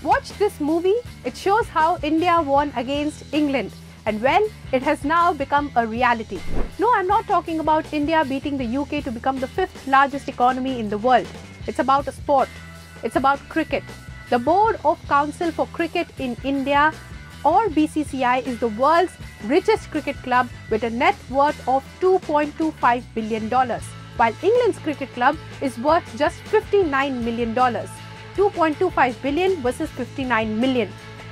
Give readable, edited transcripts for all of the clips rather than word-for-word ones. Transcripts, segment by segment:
Watch this movie. It shows how India won against England. And well, it has now become a reality. No, I'm not talking about India beating the UK to become the 5th largest economy in the world. It's about a sport. It's about cricket. The Board of Council for Cricket in India, or BCCI, is the world's richest cricket club with a net worth of $2.25 billion, while England's cricket club is worth just $59 million. 2.25 billion versus 59 million.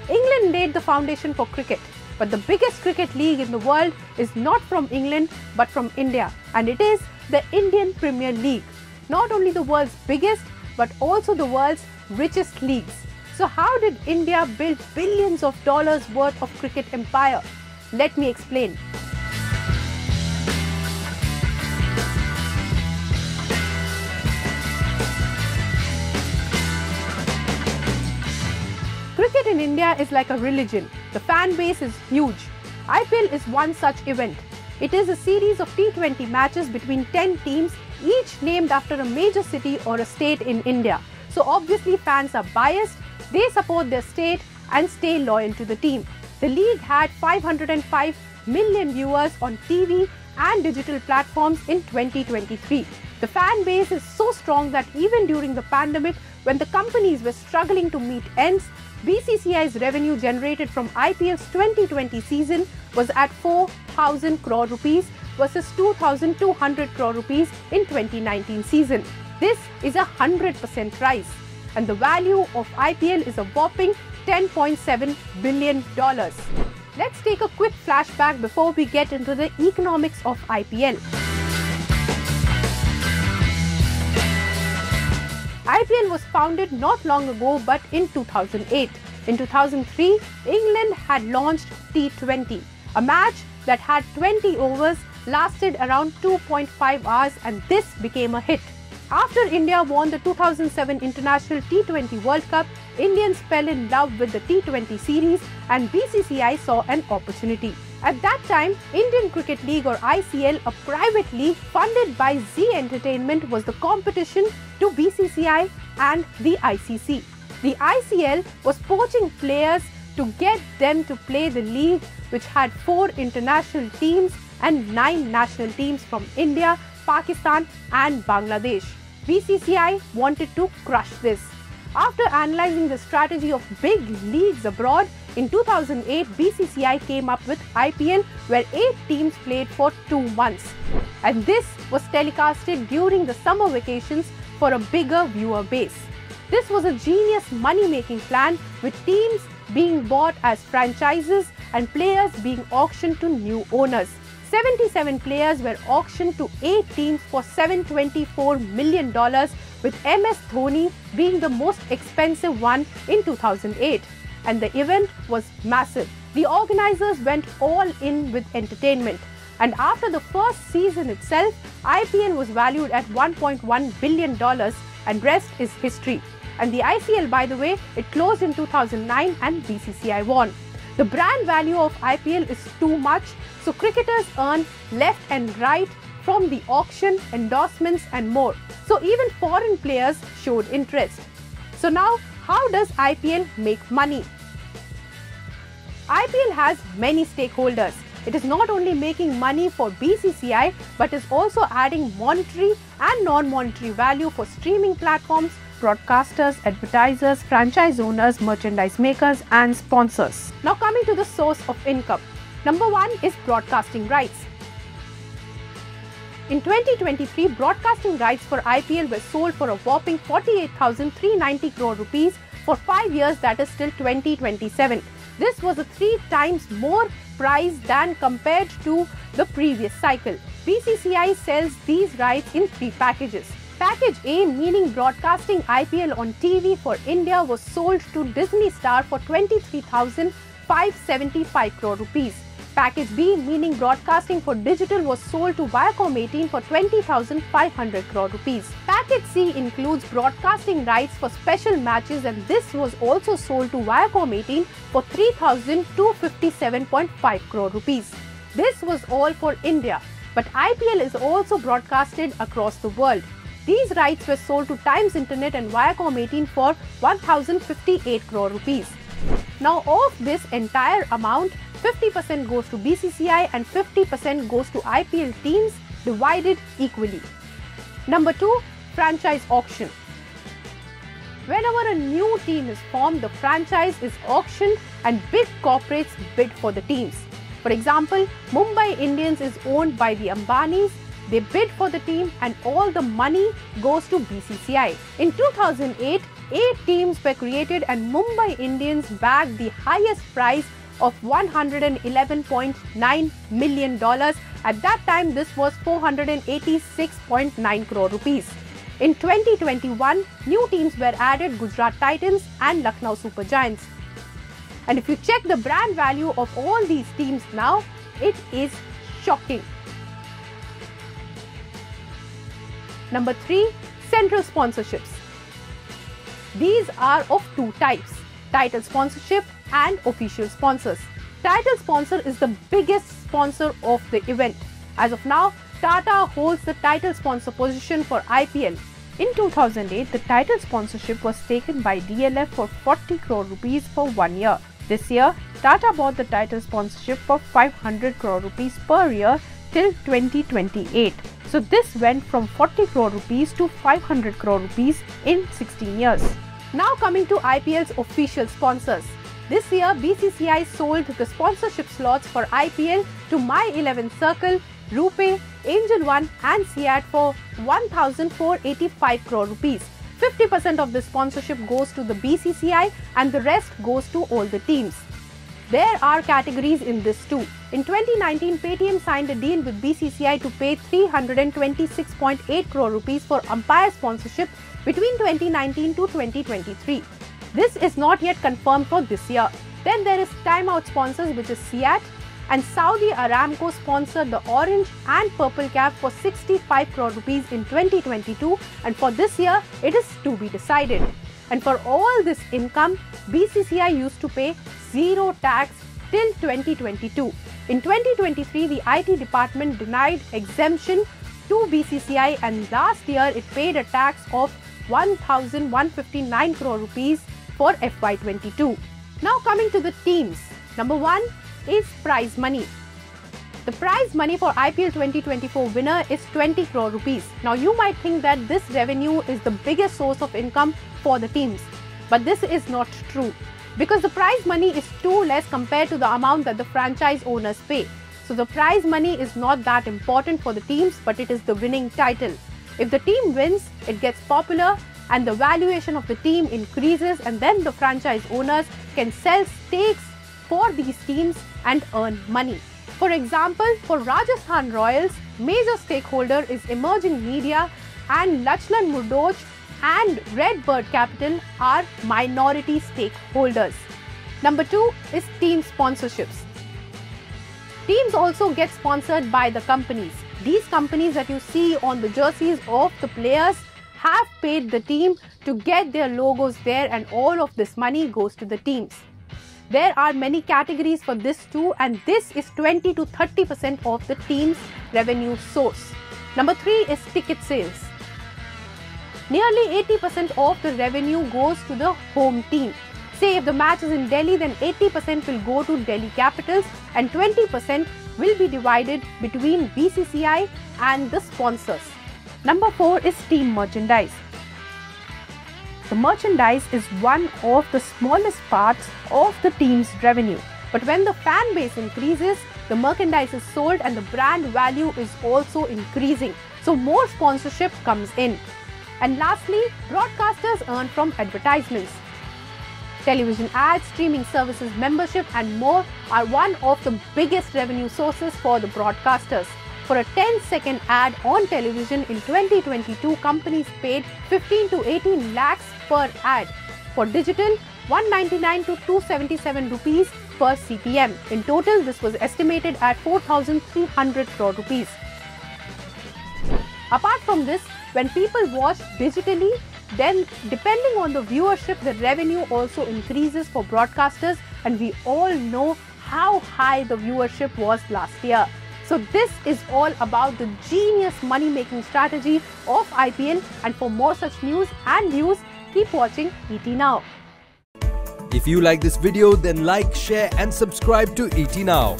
England laid the foundation for cricket. But the biggest cricket league in the world is not from England but from India, and it is the Indian Premier League. Not only the world's biggest but also the world's richest leagues. So how did India build billions of dollars worth of cricket empire? Let me explain. Cricket in India is like a religion. The fan base is huge. IPL is one such event. It is a series of T20 matches between 10 teams, each named after a major city or a state in India. So obviously fans are biased, they support their state and stay loyal to the team. The league had 505 million viewers on TV and digital platforms in 2023. The fan base is so strong that even during the pandemic, when the companies were struggling to meet ends, BCCI's revenue generated from IPL's 2020 season was at 4,000 crore rupees versus 2,200 crore rupees in 2019 season. This is a 100% rise, and the value of IPL is a whopping $10.7 billion. Let's take a quick flashback before we get into the economics of IPL. IPL was founded not long ago but in 2008. In 2003, England had launched T20, a match that had 20 overs, lasted around 2.5 hours, and this became a hit. After India won the 2007 International T20 World Cup, Indians fell in love with the T20 series and BCCI saw an opportunity. At that time, Indian Cricket League or ICL, a private league funded by Zee Entertainment, was the competition to BCCI and the ICC. The ICL was poaching players to get them to play the league, which had 4 international teams and 9 national teams from India, Pakistan and Bangladesh. BCCI wanted to crush this. After analyzing the strategy of big leagues abroad, in 2008, BCCI came up with IPL, where 8 teams played for 2 months. And this was telecasted during the summer vacations for a bigger viewer base. This was a genius money-making plan, with teams being bought as franchises and players being auctioned to new owners. 77 players were auctioned to 8 teams for $724 million, with MS Dhoni being the most expensive one in 2008. And the event was massive. The organizers went all in with entertainment. And after the first season itself, IPL was valued at $1.1 billion, and rest is history. And the ICL, by the way, it closed in 2009 and BCCI won. The brand value of IPL is too much, so cricketers earn left and right from the auction, endorsements and more. So even foreign players showed interest. So now, how does IPL make money? IPL has many stakeholders. It is not only making money for BCCI, but is also adding monetary and non-monetary value for streaming platforms, broadcasters, advertisers, franchise owners, merchandise makers and sponsors. Now coming to the source of income. Number 1 is broadcasting rights. In 2023, broadcasting rights for IPL were sold for a whopping 48,390 crore rupees for 5 years, that is till 2027. This was a 3 times more price than compared to the previous cycle. BCCI sells these rights in 3 packages. Package A, meaning broadcasting IPL on TV for India, was sold to Disney Star for 23,575 crore rupees. Package B, meaning broadcasting for digital, was sold to Viacom18 for 20,500 crore rupees. Package C includes broadcasting rights for special matches, and this was also sold to Viacom18 for 3,257.5 crore rupees. This was all for India, but IPL is also broadcasted across the world. These rights were sold to Times Internet and Viacom 18 for 1058 crore rupees. Now of this entire amount, 50% goes to BCCI and 50% goes to IPL teams, divided equally. Number 2, franchise auction. Whenever a new team is formed, the franchise is auctioned and big corporates bid for the teams. For example, Mumbai Indians is owned by the Ambanis. They bid for the team and all the money goes to BCCI. In 2008, 8 teams were created and Mumbai Indians bagged the highest prize of $111.9 million. At that time, this was 486.9 crore rupees. In 2021, new teams were added, Gujarat Titans and Lucknow Super Giants. And if you check the brand value of all these teams now, it is shocking. Number 3, central sponsorships. These are of 2 types, title sponsorship and official sponsors. Title sponsor is the biggest sponsor of the event. As of now, Tata holds the title sponsor position for IPL. In 2008, the title sponsorship was taken by DLF for 40 crore rupees for 1 year. This year, Tata bought the title sponsorship for 500 crore rupees per year till 2028. So this went from 40 crore rupees to 500 crore rupees in 16 years. Now coming to IPL's official sponsors. This year, BCCI sold the sponsorship slots for IPL to My 11 Circle, RuPay, Angel One and SIAT for 1,485 crore rupees. 50% of the sponsorship goes to the BCCI and the rest goes to all the teams. There are categories in this too. In 2019, Paytm signed a deal with BCCI to pay 326.8 crore rupees for umpire sponsorship between 2019 to 2023. This is not yet confirmed for this year. Then there is timeout sponsors, which is SIAT, and Saudi Aramco sponsored the orange and purple cap for 65 crore rupees in 2022, and for this year it is to be decided. And for all this income, BCCI used to pay zero tax till 2022. In 2023, the IT department denied exemption to BCCI and last year it paid a tax of 1,159 crore rupees for FY22. Now coming to the teams. Number 1 is prize money. The prize money for IPL 2024 winner is 20 crore rupees. Now you might think that this revenue is the biggest source of income for the teams, but this is not true because the prize money is too less compared to the amount that the franchise owners pay. So the prize money is not that important for the teams, but it is the winning title. If the team wins, it gets popular and the valuation of the team increases, and then the franchise owners can sell stakes for these teams and earn money. For example, for Rajasthan Royals, major stakeholder is Emerging Media, and Lachlan Murdoch and Redbird Capital are minority stakeholders. Number 2 is team sponsorships. Teams also get sponsored by the companies. These companies that you see on the jerseys of the players have paid the team to get their logos there, and all of this money goes to the teams. There are many categories for this too, and this is 20 to 30% of the team's revenue source. Number 3 is ticket sales. Nearly 80% of the revenue goes to the home team. Say if the match is in Delhi, then 80% will go to Delhi Capitals and 20% will be divided between BCCI and the sponsors. Number 4 is team merchandise. The merchandise is one of the smallest parts of the team's revenue. But when the fan base increases, the merchandise is sold and the brand value is also increasing. So more sponsorship comes in. And lastly, broadcasters earn from advertisements. Television ads, streaming services membership and more are one of the biggest revenue sources for the broadcasters. For a 10-second ad on television in 2022, companies paid 15 to 18 lakhs per ad. For digital, 199 to 277 rupees per CPM. In total, this was estimated at 4,300 crore rupees. Apart from this, when people watch digitally, then depending on the viewership, the revenue also increases for broadcasters, and we all know how high the viewership was last year. So this is all about the genius money-making strategy of IPL, and for more such news and views, keep watching ET Now. If you like this video, then like, share and subscribe to ET Now.